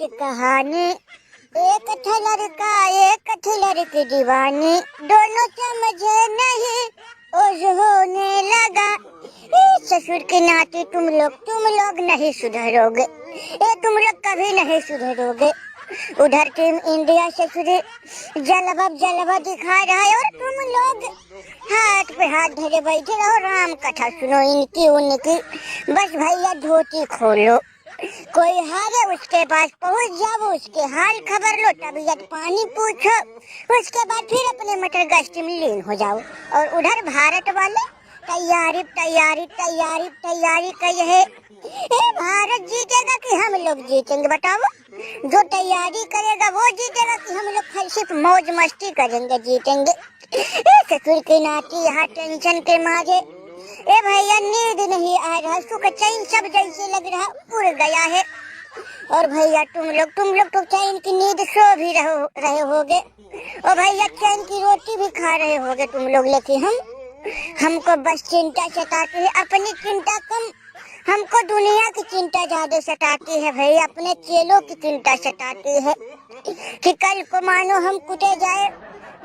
की कहानी। एक था लड़का एक थी लड़की दीवानी, दोनों समझे नहीं ओझ होने लगा। ससुर की नाती तुम लोग नहीं सुधरोगे, तुम लोग कभी नहीं सुधरोगे। उधर टीम इंडिया ससुरी जलवा दिखा रहा है और तुम लोग हाथ पे हाथ धरे बैठे रहो, राम कथा सुनो इनकी उनकी। बस भैया धोती खोलो, कोई हारे उसके पास पहुंच जाओ, उसके हाल खबर लो, तबीयत पानी पूछो, उसके बाद फिर अपने मटर गश्ती में लीन हो जाओ। और उधर भारत वाले तैयारी तैयारी तैयारी तैयारी कर है। भारत जीतेगा कि हम लोग जीतेंगे बताओ? जो तैयारी करेगा वो जीतेगा कि हम लोग सिर्फ मौज मस्ती करेंगे जीतेंगे? ससुर की नाती यहाँ टेंशन के मारे, भैया नींद नहीं आ रहा, सुख चैन सब जैसे लग रहा उड़ गया है। और भैया तुम लोग तो चैन की नींद सो भी रहे होगे, और भैया चैन की रोटी भी खा रहे होगे तुम लोग, लेकिन हमको बस चिंता सताती है, अपनी चिंता कम, हमको दुनिया की चिंता ज्यादा सताती है भैया, अपने चेलों की चिंता सताती है कि कल को मानो हम कुटे जाए।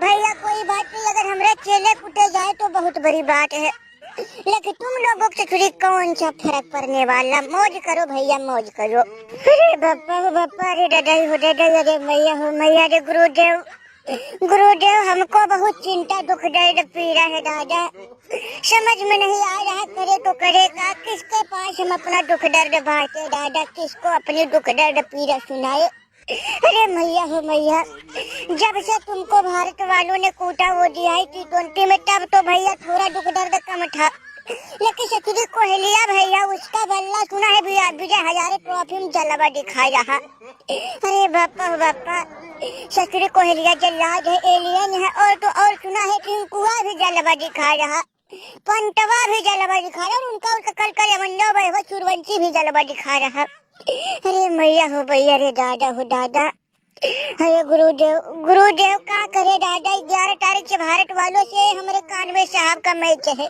भैया कोई बात नहीं, अगर हमारे चेले कुटे जाए तो बहुत बड़ी बात है, लेकिन तुम लोगों से फिर कौन सा फर्क पड़ने वाला। मौज करो भैया मौज करो। अरे बापा अरे दादा हो दादा, अरे मैया हो मैया, अरे गुरुदेव हमको बहुत चिंता दुख दर्द पीड़ा है दादा, समझ में नहीं आ रहा करे तो करे का, किसके पास हम अपना दुख दर्द बांटे दादा, किसको अपनी दुख दर्द पीड़ा सुनाए। अरे मैया हो मैया, जब से तुमको भारत वालों ने कूटा वो दिया है T20 में, तब तो भैया थोड़ा दुख दर्द कम था, लेकिन सचिन कोहलिया भैया उसका बल्ला सुना है विजय हजारे ट्रॉफी में जलवा दिखा रहा। अरे बापा सचिन कोहलिया जल्लाद है, एलियन है, और तो और सुना है टिंकुआ भी जलवा दिखा रहा, पंटवा भी जलवा दिखा रहा, और उनका कल का यमन्ना वैभव सूर्यवंशी भी जलवा दिखा रहा। अरे मैया हो भैया, अरे दादा हो दादा, अरे गुरुदेव क्या करे दादा, 11 तारीख से भारत वालों से हमारे कानवे साहब का मैच है,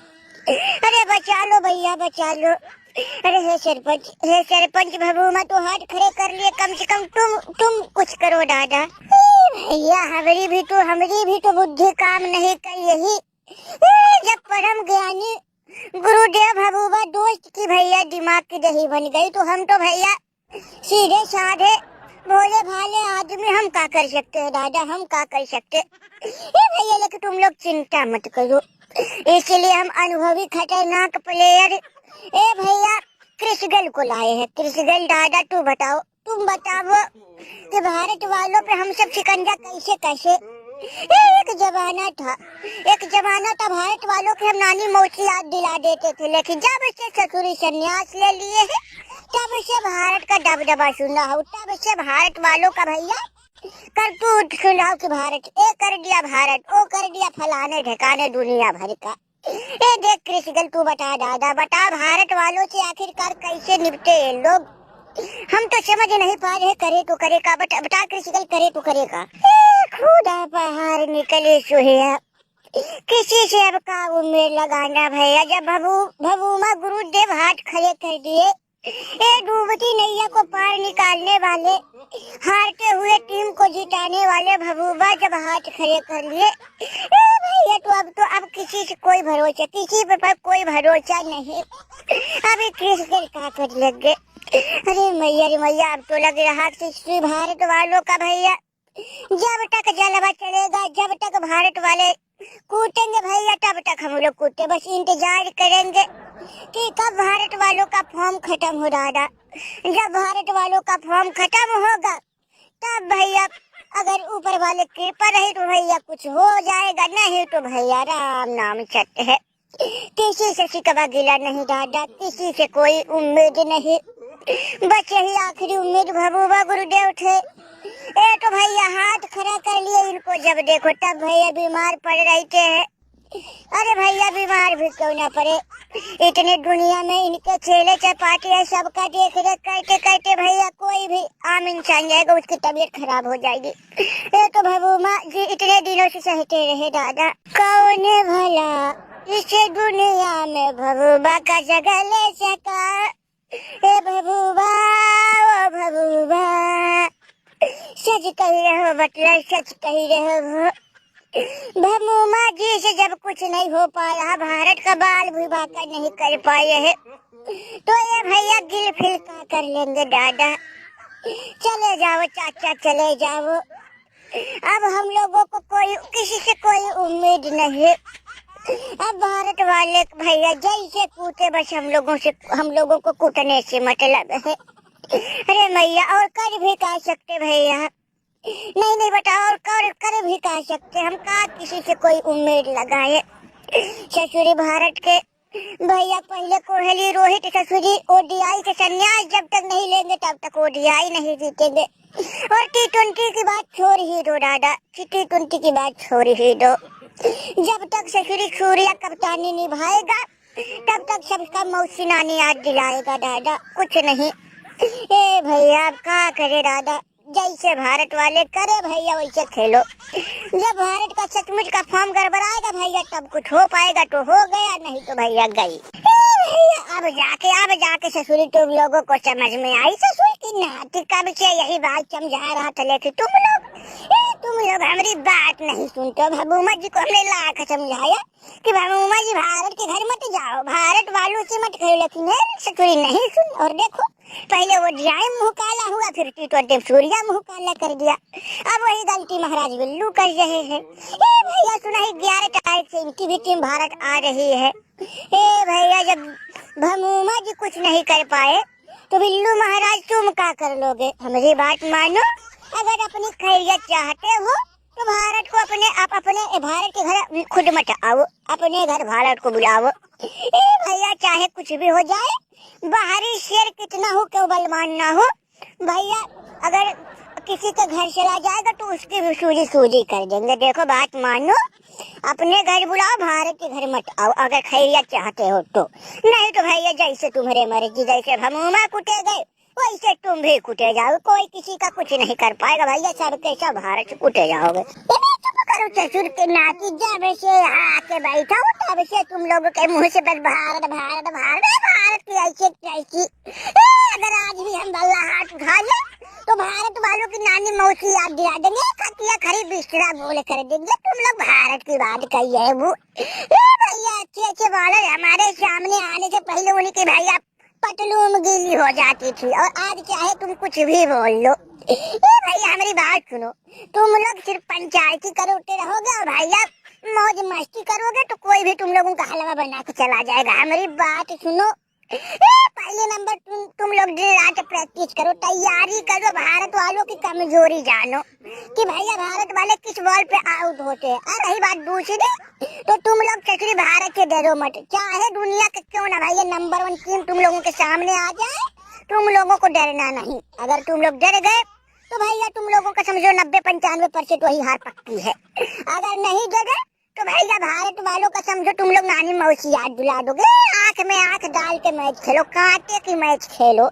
अरे बचा लो भैया बचा लो। अरे हे सरपंच भभूमा तो हाथ खड़े कर लिए, कम से कम तुम कुछ करो दादा। भैया हमारी भी तो बुद्धि काम नहीं कर यही, जब परम ज्ञानी गुरुदेव भभूमा दोस्त की भैया दिमाग की दही बन गई, तो हम तो भैया सीधे साधे भोले भाले आदमी, हम क्या कर सकते हैं दादा, हम क्या कर सकते। भैया लेकिन तुम लोग चिंता मत करो, इसलिए हम अनुभवी खतरनाक प्लेयर भैया क्रिस गेल को लाए हैं। क्रिस गेल दादा तुम बताओ कि भारत वालों पे हम सब शिकंजा कैसे। एक जमाना था भारत वालों के हम नानी मौसी याद दिला देते थे, लेकिन जब से ससुरी संन्यास ले लिए हैं तब से भारत का दबदबा सुना हो, तब से भारत वालों का भैया करतूत सुनाओ कि भारत ए कर दिया, भारत ओ कर दिया, फलाने ढकाने दुनिया भर का। देख क्रिस गेल तू बता दादा, बता भारत वालों से आखिरकार कैसे निपटे ये लोग, हम तो समझ नहीं पा रहे, करे तो करे का, बता क्रिस गेल करे तो करे का। खुदा बाहर निकले सुहिया, किसी से अब का उम्मीद लगाना भैया, जब भभूमा गुरुदेव हाथ खड़े कर दिए, डूबती नैया को पार निकालने वाले, हारते हुए टीम को जिताने वाले भभूबा जब हाथ खड़े कर लिए, भैया तो अब किसी से कोई भरोसा, किसी पर कोई भरोसा नहीं। अभी क्रिस गेल क्या कर लग गए। अरे मैया अब तो लग रहा कि भारत वालों का भैया जब तक जलवा चलेगा, जब तक भारत वाले कूटेंगे भैया, तब तक हम लोग कूटे, बस इंतजार करेंगे कि कब भारत वालों का फॉर्म खत्म हो दादा। जब भारत वालों का फॉर्म खत्म होगा तब भैया अगर ऊपर वाले कृपा रही तो भैया कुछ हो जाएगा, नहीं तो भैया राम नाम सत्य है, किसी से शिकवा गिला नहीं दादा, किसी से कोई उम्मीद नहीं, बस यही आखिरी उम्मीद भभूबा गुरुदेव थे। तो भैया हाथ खड़ा कर लिए इनको, जब देखो तब भैया बीमार पड़ रहे थे। अरे भैया बीमार भी क्यों ना पड़े, इतने दुनिया में इनके चेले चपाटी है, सबका देख रेख करते करते भैया कोई भी आम इंसान जाएगा उसकी तबीयत खराब हो जाएगी। तो भभूमा जी इतने दिनों से सहते रहे दादा, कौन भला इस दुनिया में भभूबा का जगह ले सका, भभूबा ओ भभूबा। कही रहो बटलर, सच कही रहो। भमूमा जी से जब कुछ नहीं हो पाया, भारत का बाल विवाह नहीं कर पाए है, तो ये भैया गिल फिल का कर लेंगे दादा। चले जाओ चाचा, चले जाओ। अब हम लोगों को कोई किसी से कोई उम्मीद नहीं है। अब भारत वाले भैया जैसे कूटे, बस हम लोगों को कूटने से मतलब है। अरे मैया, और कर भी कह सकते भैया? नहीं बेटा, और कर भी कह सकते। हम का किसी से कोई उम्मीद लगाए? ससुरी भारत के भैया पहले कोहली, रोहित, ससुरी ओडीआई से संन्यास जब तक नहीं लेंगे तब तक ओडीआई नहीं जीतेंगे। और T20 की बात छोड़ ही दो दादा, T20 की बात छोड़ ही दो। जब तक ससुरी सूर्या कप्तानी निभाएगा तब तक सबका मौसी नानी याद दिलाएगा दादा, कुछ नहीं। ए भैया अब क्या करे दादा, जैसे भारत वाले करे भैया वैसे खेलो। जब भारत का सचमुच का फॉर्म गड़बड़ाएगा भैया तब कुछ हो पाएगा, तो हो गया, नहीं तो भैया गई। भैया अब जाके ससुरी तुम लोगों को समझ में आई, ससुर की नाती कब से यही बात समझा रहा था, लेकिन तुम लोग हमारी बात नहीं सुनते। भमूमा जी को हमने लाख समझाया कि भमूमा जी भारत के घर मत जाओ, भारत वालों से मत खेलो, लेकिन ससुरी नहीं सुन। और देखो, पहले वो जाए मुँह काला हुआ, फिर T20 सूर्या मुँह काला कर दिया। अब वही गलती महाराज बिल्लू कर रहे हैं। भैया सुना ही 11 तारीख से इनकी भी टीम भारत आ रही है। भैया जब भमूमा जी कुछ नहीं कर पाए तो बिल्लू महाराज तुम क्या कर लोगे? हमारी बात मानो, अगर अपनी खैरियत चाहते हो तो भारत को अपने भारत के घर खुद मत आओ, अपने घर भारत को बुलाओ। भैया चाहे कुछ भी हो जाए, बाहरी शेर कितना हो क्यों बलवान ना हो, भैया अगर किसी के घर चला जाएगा तो उसकी भी सूजी कर देंगे। देखो बात मानो, अपने घर बुलाओ, भारत के घर मत आओ अगर खैरियत चाहते हो तो। नहीं तो भैया जैसे तुम्हारे मर्जी, जैसे भमूमा कुटे गए वैसे तुम भी कुटे जाओ, कोई किसी का कुछ नहीं कर पाएगा भैया, सबके सब भारत कुटे जाओगे। चुप करो ससुर के नाती, जब से आके बैठा हो तब से तुम लोगों के मुँह से बस भारत भारत भारत भारत की ऐसी कैसी। अगर आज भी हम बल्ला हाथ उठा ले तो भारत वालों की नानी मौसी याद दिला देंगे, खटिया खरी बिस्तरा बोल कर देंगे, तुम लोग भारत की बात कही है। वो भैया अच्छे वाले हमारे सामने आने से पहले उनकी भैया पतलून गीली हो जाती थी, और आज चाहे तुम कुछ भी बोल लो। भैया हमारी बात सुनो, तुम लोग सिर्फ पंचायती करते रहोगे और भैया मौज मस्ती करोगे तो कोई भी तुम लोगों का हलवा बना के चला जाएगा। हमारी बात सुनो, पहले नंबर तुम लोग दिन रात प्रैक्टिस करो, तैयारी करो, भारत वालों की कमजोरी जानो कि भैया भारत वाले किस बॉल पे आउट होते हैं। और रही बात दूसरी, तो तुम लोग ससुरी भारत से डरो मत, चाहे दुनिया के क्यों ना भैया नंबर 1 टीम तुम लोगों के सामने आ जाए, तुम लोगों को डरना नहीं। अगर तुम लोग डर गए तो भैया तुम लोगों का समझो 90-95% वही हार पक्की है। अगर नहीं डरे तो भैया भारत वालों का समझो तुम लोग नानी मौसी याद दिला दोगे। आंख में आंख डाल के मैच खेलो, कांटे की मैच खेलो।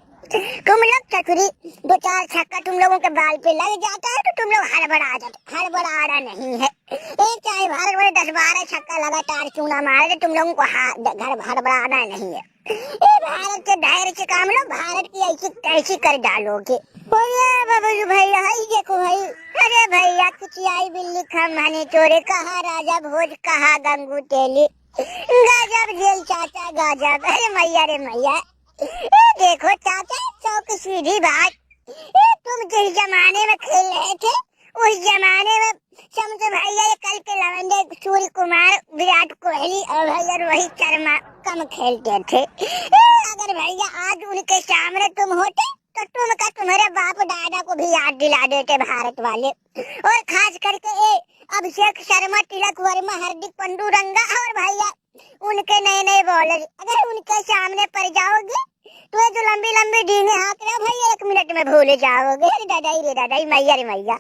तुम लोग ससुरी 2-4 छक्का तुम लोगों के बाल पे लग जाता है तो तुम लोग हड़बड़ा जाते, हड़बड़ाना नहीं है। एक चाहे भारत वाले 10-12 छक्का लगातार क्यों ना मारे, तुम लोगों को घर हड़बड़ाना नहीं है। भारत के धैर्य से काम लो, भारत की ऐसी कैसी कर डालोगे। बाबू भैया देखो भाई, अरे भैया किचियाई बिल्ली खमाने चोरे, कहा राजा भोज कहा गंगू तेली, गजब जेल चाचा गजब। अरे मैया रे मैया, देखो चाचा 100 की सीधी बात, तुम जिस जमाने में खेल रहे थे उस जमाने में समझो भैया ये कल के लवंडे सूर्य कुमार, विराट कोहली और भैया रोहित शर्मा कम खेलते थे। अगर भैया आज उनके सामने तुम होते तो तुम्हारे बाप दादा को भी याद दिला देते भारत वाले। और खास करके अभिषेक शर्मा, तिलक वर्मा, हार्दिक पांडुरंगा और भैया उनके नए बॉलर, अगर उनके सामने पड़ जाओगे तो ये जो लंबी लंबी डींगे हाँक रहे भैया 1 मिनट में भूल जाओगे। अरे दादाई मैया रे मैया,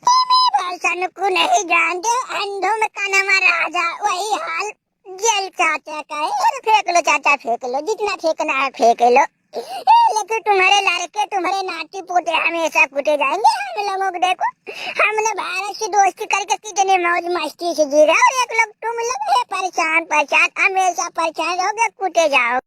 भाषण को नहीं जानते, अंधों में कानमा राजा, वही हाल जेल चाचा का है। फेंक लो चाचा, फेंक लो, जितना फेंकना है फेंक लो, लेकिन तुम्हारे लड़के तुम्हारे नाती पोते हमेशा कूटे जाएंगे। हम लोगों को देखो, हमने भारत से दोस्ती करके कितने मौज मस्ती से जी रहे, और एक लोग तुम लोग परेशान हमेशा परेशान रहोगे, कूटे जाओ।